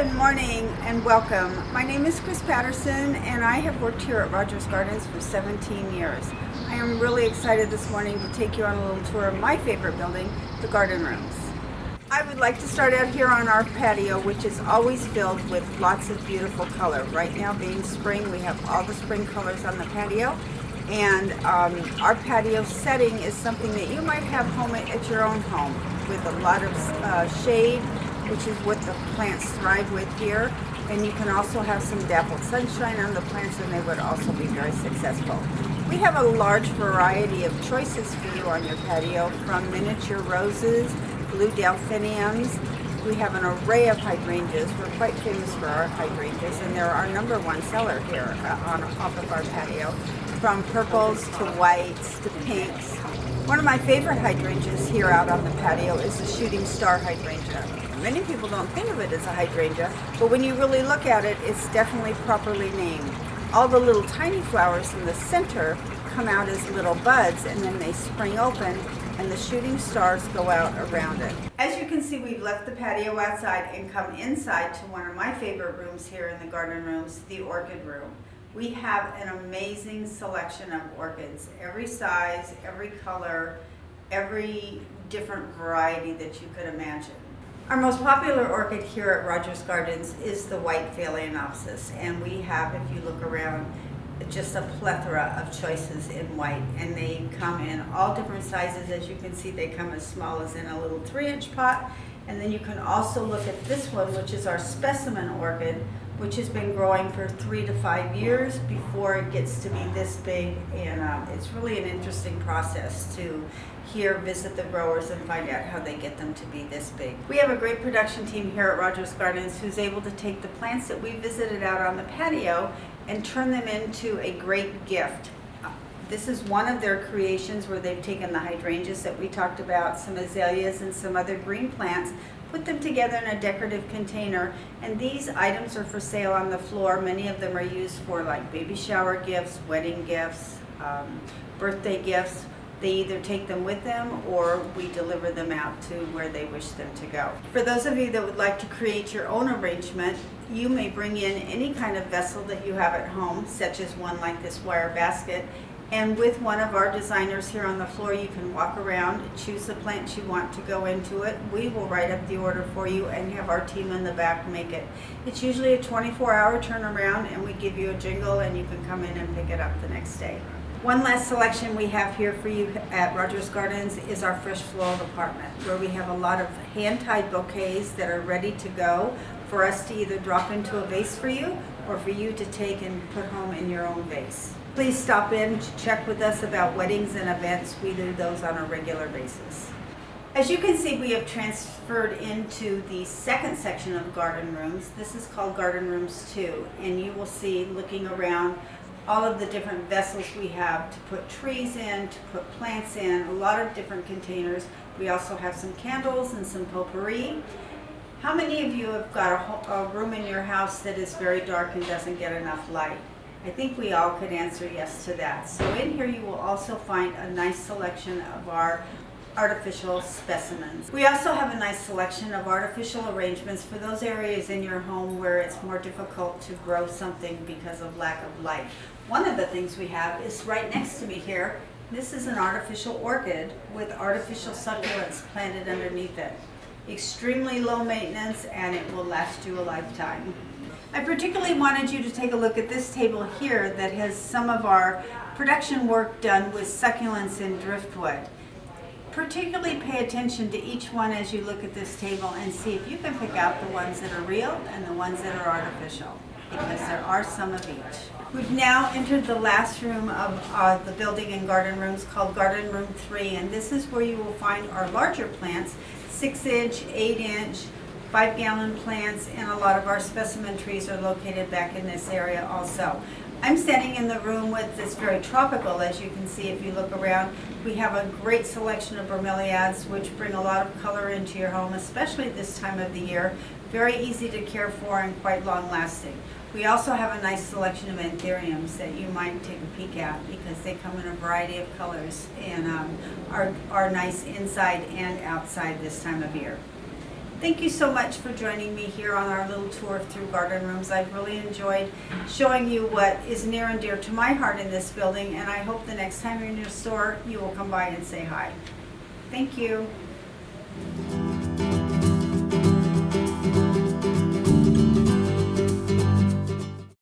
Good morning and welcome. My name is Chris Patterson and I have worked here at Rogers Gardens for 17 years. I am really excited this morning to take you on a little tour of my favorite building, the garden rooms. I would like to start out here on our patio, which is always filled with lots of beautiful color. Right now being spring, we have all the spring colors on the patio. And our patio setting is something that you might have home at your own home with a lot of shade, which is what the plants thrive with here. And you can also have some dappled sunshine on the plants and they would also be very successful. We have a large variety of choices for you on your patio, from miniature roses, blue delphiniums. We have an array of hydrangeas. We're quite famous for our hydrangeas, and they're our #1 seller here off of our patio, from purples to whites to pinks. One of my favorite hydrangeas here out on the patio is the shooting star hydrangea. Many people don't think of it as a hydrangea, but when you really look at it, it's definitely properly named. All the little tiny flowers in the center come out as little buds, and then they spring open and the shooting stars go out around it. As you can see, we've left the patio outside and come inside to one of my favorite rooms here in the garden rooms, the Orchid Room. We have an amazing selection of orchids, every size, every color, every different variety that you could imagine. Our most popular orchid here at Rogers Gardens is the white phalaenopsis, and we have, if you look around, just a plethora of choices in white, and they come in all different sizes. As you can see, they come as small as in a little 3-inch pot, and then you can also look at this one, which is our specimen orchid, which has been growing for 3 to 5 years before it gets to be this big, and it's really an interesting process to visit the growers and find out how they get them to be this big. We have a great production team here at Rogers Gardens who's able to take the plants that we visited out on the patio and turn them into a great gift. This is one of their creations where they've taken the hydrangeas that we talked about, some azaleas and some other green plants, put them together in a decorative container, and these items are for sale on the floor. Many of them are used for like baby shower gifts, wedding gifts, birthday gifts. They either take them with them or we deliver them out to where they wish them to go. For those of you that would like to create your own arrangement, you may bring in any kind of vessel that you have at home, such as one like this wire basket, and with one of our designers here on the floor, you can walk around, choose the plant you want to go into it. We will write up the order for you and have our team in the back make it. It's usually a 24-hour turnaround, and we give you a jingle and you can come in and pick it up the next day. One last selection we have here for you at Rogers Gardens is our fresh floral department, where we have a lot of hand-tied bouquets that are ready to go for us to either drop into a vase for you or for you to take and put home in your own vase. Please stop in to check with us about weddings and events. We do those on a regular basis. As you can see, we have transferred into the second section of garden rooms. This is called Garden Rooms 2, and you will see, looking around, all of the different vessels we have to put trees in, to put plants in, a lot of different containers. We also have some candles and some potpourri. How many of you have got a room in your house that is very dark and doesn't get enough light? I think we all could answer yes to that. So in here you will also find a nice selection of our artificial specimens. We also have a nice selection of artificial arrangements for those areas in your home where it's more difficult to grow something because of lack of light. One of the things we have is right next to me here. This is an artificial orchid with artificial succulents planted underneath it. Extremely low maintenance, and it will last you a lifetime. I particularly wanted you to take a look at this table here that has some of our production work done with succulents in driftwood. Particularly pay attention to each one as you look at this table and see if you can pick out the ones that are real and the ones that are artificial, because there are some of each. We've now entered the last room of the building and garden rooms, called Garden Room 3, and this is where you will find our larger plants, 6-inch, 8-inch, 5-gallon plants, and a lot of our specimen trees are located back in this area also. I'm standing in the room with this very tropical, as you can see if you look around. We have a great selection of bromeliads, which bring a lot of color into your home, especially this time of the year. Very easy to care for and quite long lasting. We also have a nice selection of anthuriums that you might take a peek at, because they come in a variety of colors and are nice inside and outside this time of year. Thank you so much for joining me here on our little tour through garden rooms. I've really enjoyed showing you what is near and dear to my heart in this building, and I hope the next time you're in your store, you will come by and say hi. Thank you.